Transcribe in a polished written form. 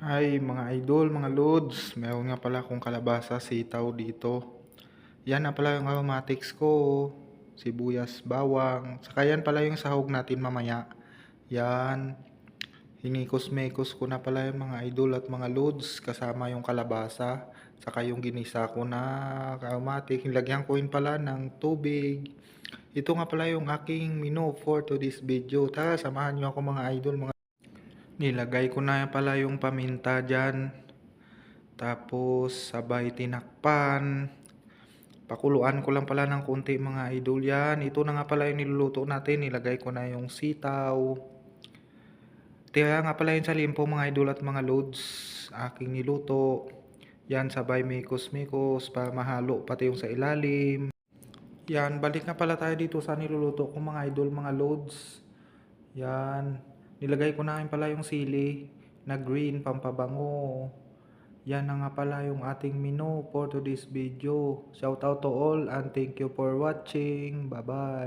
Hi mga idol, mga lods. Meron nga pala akong kalabasa, sitaw dito. Yan na pala yung aromatics ko. Sibuyas, bawang. Saka yan pala yung sahog natin mamaya. Yan. Hinikos-mekos ko na pala yung mga idol at mga lods. Kasama yung kalabasa. Saka yung ginisa ko na aromatic. Nilagyan ko yun pala ng tubig. Ito nga pala yung aking menu for today's video. Tara, samahan nyo ako mga idol. Nilagay ko na pala yung paminta dyan. Tapos sabay tinakpan. Pakuluan ko lang pala ng konti mga idol yan. Ito na nga pala yung niluluto natin. Nilagay ko na yung sitaw. Tira nga pala yun sa limpo mga idol at mga loads. Aking niluto. Yan sabay mikos-mikos para mahalo pati yung sa ilalim. Yan, balik na pala tayo dito sa niluluto ko mga idol, mga loads. Yan, nilagay ko na rin pala yung sili na green, pampabango. Yan na nga pala yung ating menu for today's video. Shout out to all and thank you for watching. Bye bye.